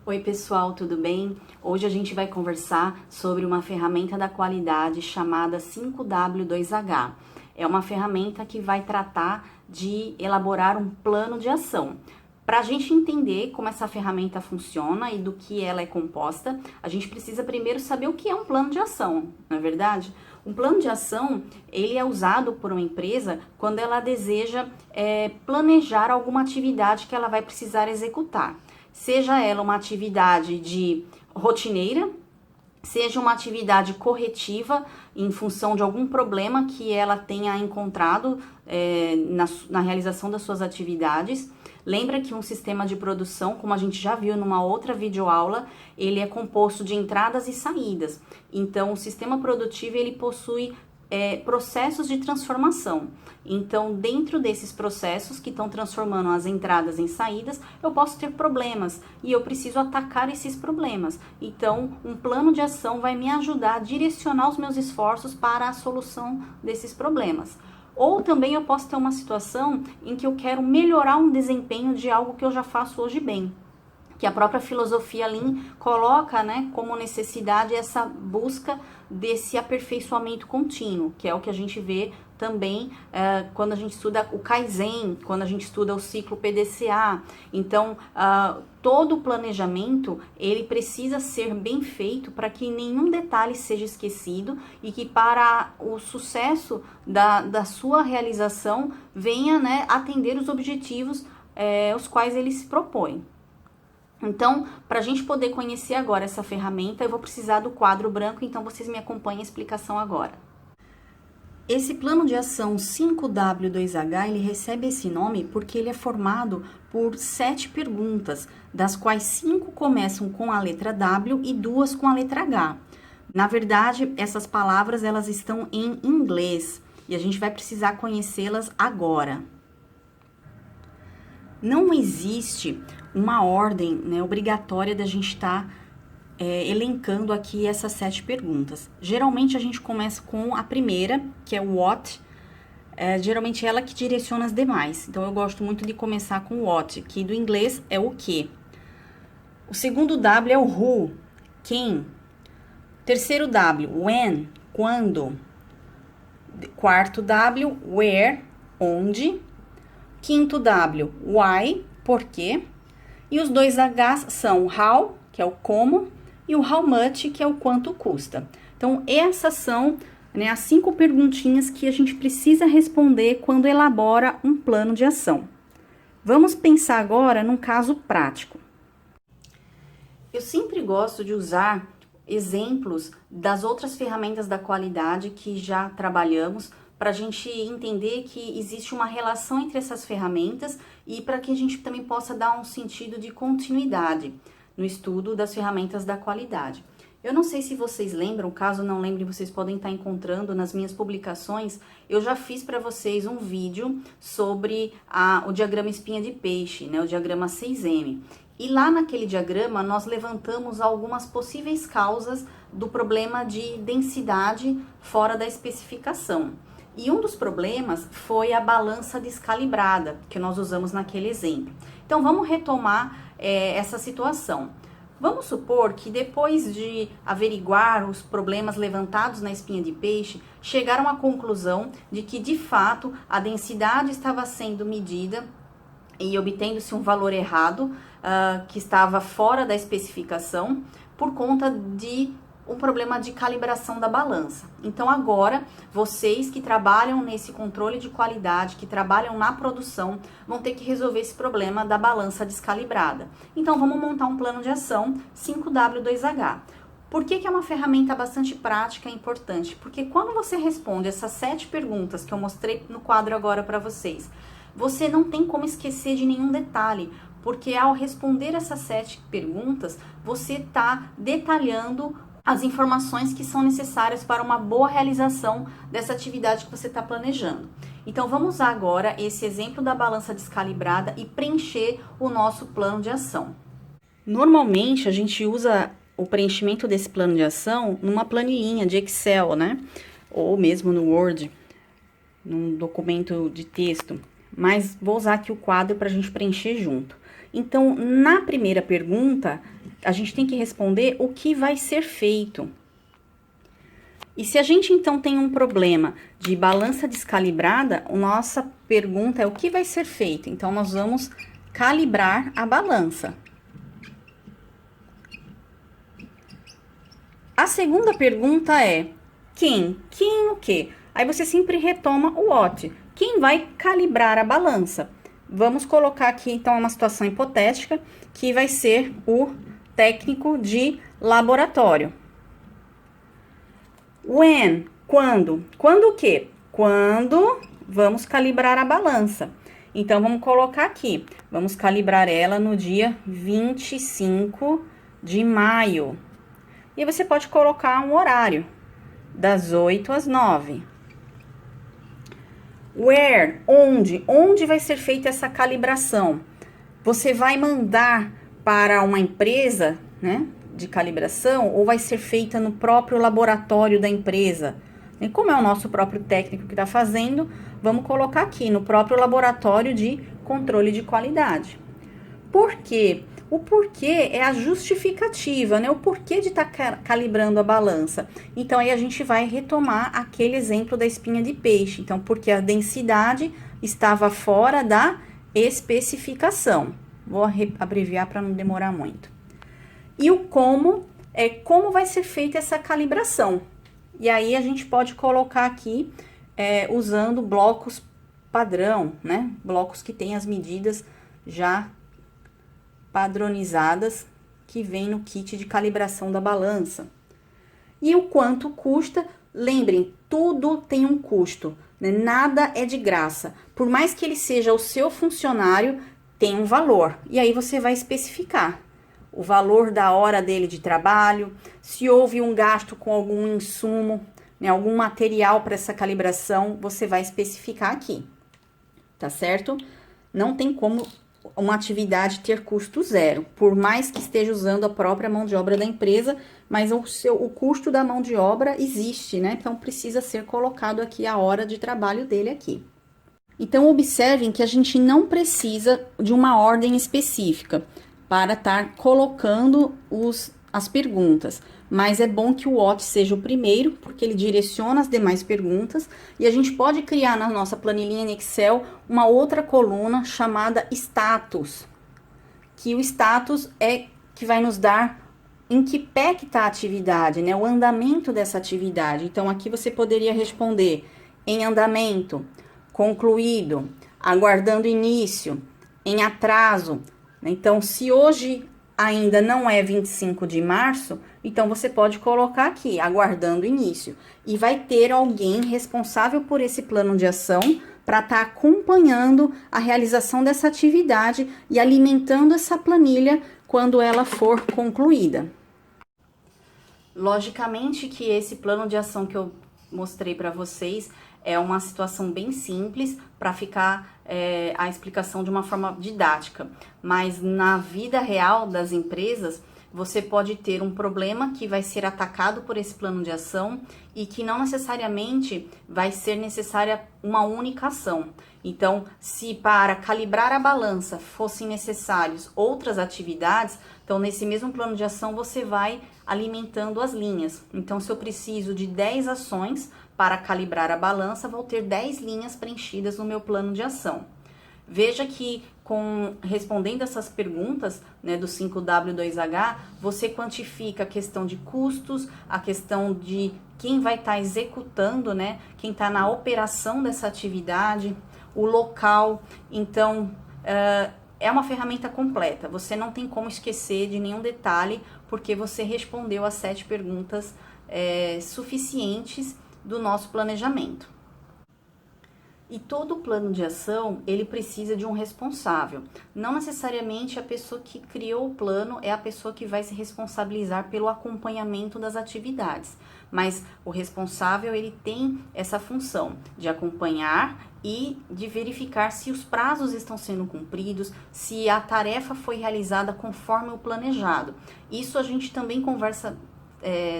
Oi pessoal, tudo bem? Hoje a gente vai conversar sobre uma ferramenta da qualidade chamada 5W2H. É uma ferramenta que vai tratar de elaborar um plano de ação. Para a gente entender como essa ferramenta funciona e do que ela é composta, a gente precisa primeiro saber o que é um plano de ação, não é verdade? Um plano de ação, ele é usado por uma empresa quando ela deseja planejar alguma atividade que ela vai precisar executar. Seja ela uma atividade de rotineira, seja uma atividade corretiva em função de algum problema que ela tenha encontrado na realização das suas atividades. Lembra que um sistema de produção, como a gente já viu numa outra videoaula, ele é composto de entradas e saídas. Então, o sistema produtivo, ele possui processos de transformação. Então, dentro desses processos que estão transformando as entradas em saídas, eu posso ter problemas e eu preciso atacar esses problemas. Então, um plano de ação vai me ajudar a direcionar os meus esforços para a solução desses problemas. Ou também eu posso ter uma situação em que eu quero melhorar um desempenho de algo que eu já faço hoje bem, que a própria filosofia Lean coloca, como necessidade essa busca desse aperfeiçoamento contínuo, que é o que a gente vê também quando a gente estuda o Kaizen, quando a gente estuda o ciclo PDCA. Então, todo o planejamento, ele precisa ser bem feito para que nenhum detalhe seja esquecido e que para o sucesso da sua realização venha atender os objetivos os quais ele se propõe. Então, para a gente poder conhecer agora essa ferramenta, eu vou precisar do quadro branco, então vocês me acompanhem a explicação agora. Esse plano de ação 5W2H, ele recebe esse nome porque ele é formado por 7 perguntas, das quais 5 começam com a letra W e 2 com a letra H. Na verdade, essas palavras elas estão em inglês e a gente vai precisar conhecê-las agora. Não existe uma ordem obrigatória da gente estar elencando aqui essas 7 perguntas. Geralmente a gente começa com a primeira, que é o what, geralmente ela que direciona as demais. Então eu gosto muito de começar com o what, que do inglês é o que. O segundo W é o who, quem. Terceiro W, when, quando. Quarto W, where, onde. Quinto W, why, por quê. E os dois H's são how, que é o como, e o how much, que é o quanto custa. Então, essas são as 5 perguntinhas que a gente precisa responder quando elabora um plano de ação. Vamos pensar agora num caso prático. Eu sempre gosto de usar exemplos das outras ferramentas da qualidade que já trabalhamos, para a gente entender que existe uma relação entre essas ferramentas e para que a gente também possa dar um sentido de continuidade no estudo das ferramentas da qualidade. Eu não sei se vocês lembram, caso não lembrem, vocês podem estar encontrando nas minhas publicações, eu já fiz para vocês um vídeo sobre o diagrama espinha de peixe, o diagrama 6M. E lá naquele diagrama nós levantamos algumas possíveis causas do problema de densidade fora da especificação. E um dos problemas foi a balança descalibrada, que nós usamos naquele exemplo. Então, vamos retomar essa situação. Vamos supor que depois de averiguar os problemas levantados na espinha de peixe, chegaram à conclusão de que, de fato, a densidade estava sendo medida e obtendo-se um valor errado, que estava fora da especificação, por conta de um problema de calibração da balança. Então agora, vocês que trabalham nesse controle de qualidade, que trabalham na produção, vão ter que resolver esse problema da balança descalibrada. Então vamos montar um plano de ação 5W2H. Por que é uma ferramenta bastante prática e importante? Porque quando você responde essas 7 perguntas que eu mostrei no quadro agora para vocês, você não tem como esquecer de nenhum detalhe, porque ao responder essas 7 perguntas, você está detalhando as informações que são necessárias para uma boa realização dessa atividade que você está planejando. Então, vamos usar agora esse exemplo da balança descalibrada e preencher o nosso plano de ação. Normalmente, a gente usa o preenchimento desse plano de ação numa planilhinha de Excel, ou mesmo no Word, num documento de texto. Mas vou usar aqui o quadro para a gente preencher junto. Então, na primeira pergunta, a gente tem que responder o que vai ser feito. E se a gente, então, tem um problema de balança descalibrada, a nossa pergunta é o que vai ser feito? Então, nós vamos calibrar a balança. A segunda pergunta é, quem? Quem o quê? Aí você sempre retoma o what. Quem vai calibrar a balança? Vamos colocar aqui, então, uma situação hipotética, que vai ser o técnico de laboratório. When, quando? Quando o quê? Quando vamos calibrar a balança. Então, vamos colocar aqui. Vamos calibrar ela no dia 25 de maio. E você pode colocar um horário, das 8 às 9. Where, onde? Onde vai ser feita essa calibração? Você vai mandar para uma empresa, né, de calibração, ou vai ser feita no próprio laboratório da empresa? E como é o nosso próprio técnico que está fazendo, vamos colocar aqui no próprio laboratório de controle de qualidade. Por quê? O porquê é a justificativa, né? O porquê de estar calibrando a balança. Então, aí a gente vai retomar aquele exemplo da espinha de peixe. Então, porque a densidade estava fora da especificação. Vou abreviar para não demorar muito. E o como é como vai ser feita essa calibração. E aí, a gente pode colocar aqui, usando blocos padrão, né? Blocos que têm as medidas já padronizadas que vem no kit de calibração da balança. E o quanto custa, lembrem, tudo tem um custo, né? Nada é de graça. Por mais que ele seja o seu funcionário, tem um valor. E aí você vai especificar o valor da hora dele de trabalho, se houve um gasto com algum insumo, né, algum material para essa calibração, você vai especificar aqui, tá certo? Não tem como uma atividade ter custo zero, por mais que esteja usando a própria mão de obra da empresa, mas o custo da mão de obra existe, né? Então, precisa ser colocado aqui a hora de trabalho dele aqui. Então, observem que a gente não precisa de uma ordem específica para estar colocando as perguntas, mas é bom que o what seja o primeiro, porque ele direciona as demais perguntas, e a gente pode criar na nossa planilhinha em Excel uma outra coluna chamada status, que o status é que vai nos dar em que pé que está a atividade, né, o andamento dessa atividade. Então, aqui você poderia responder em andamento, concluído, aguardando início, em atraso. Então, se hoje ainda não é 25 de março, então você pode colocar aqui, aguardando início. E vai ter alguém responsável por esse plano de ação para estar acompanhando a realização dessa atividade e alimentando essa planilha quando ela for concluída. Logicamente que esse plano de ação que eu mostrei para vocês é uma situação bem simples para ficar a explicação de uma forma didática, mas na vida real das empresas, você pode ter um problema que vai ser atacado por esse plano de ação e que não necessariamente vai ser necessária uma única ação. Então, se para calibrar a balança fossem necessários outras atividades, então nesse mesmo plano de ação você vai alimentando as linhas. Então, se eu preciso de 10 ações para calibrar a balança, vou ter 10 linhas preenchidas no meu plano de ação. Veja que respondendo essas perguntas, né, do 5W2H, você quantifica a questão de custos, a questão de quem vai estar executando, né, quem está na operação dessa atividade, o local. Então, é uma ferramenta completa. Você não tem como esquecer de nenhum detalhe, porque você respondeu as 7 perguntas suficientes do nosso planejamento. E todo plano de ação, ele precisa de um responsável. Não necessariamente a pessoa que criou o plano é a pessoa que vai se responsabilizar pelo acompanhamento das atividades. Mas o responsável, ele tem essa função de acompanhar e de verificar se os prazos estão sendo cumpridos, se a tarefa foi realizada conforme o planejado. Isso a gente também conversa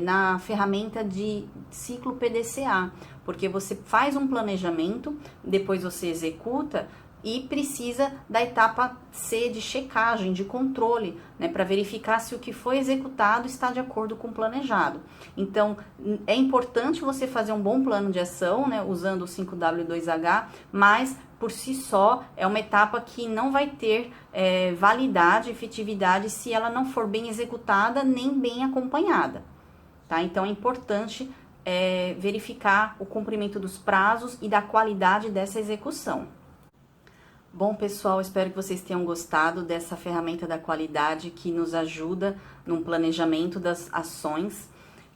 na ferramenta de ciclo PDCA, porque você faz um planejamento, depois você executa, e precisa da etapa C de checagem, de controle, né, para verificar se o que foi executado está de acordo com o planejado. Então, é importante você fazer um bom plano de ação, né, usando o 5W2H, mas por si só é uma etapa que não vai ter validade, efetividade, se ela não for bem executada nem bem acompanhada. Tá? Então, é importante verificar o cumprimento dos prazos e da qualidade dessa execução. Bom, pessoal, espero que vocês tenham gostado dessa ferramenta da qualidade que nos ajuda no planejamento das ações.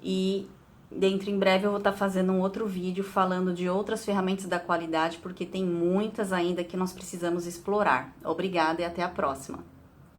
E dentro em breve eu vou estar fazendo um outro vídeo falando de outras ferramentas da qualidade, porque tem muitas ainda que nós precisamos explorar. Obrigada e até a próxima!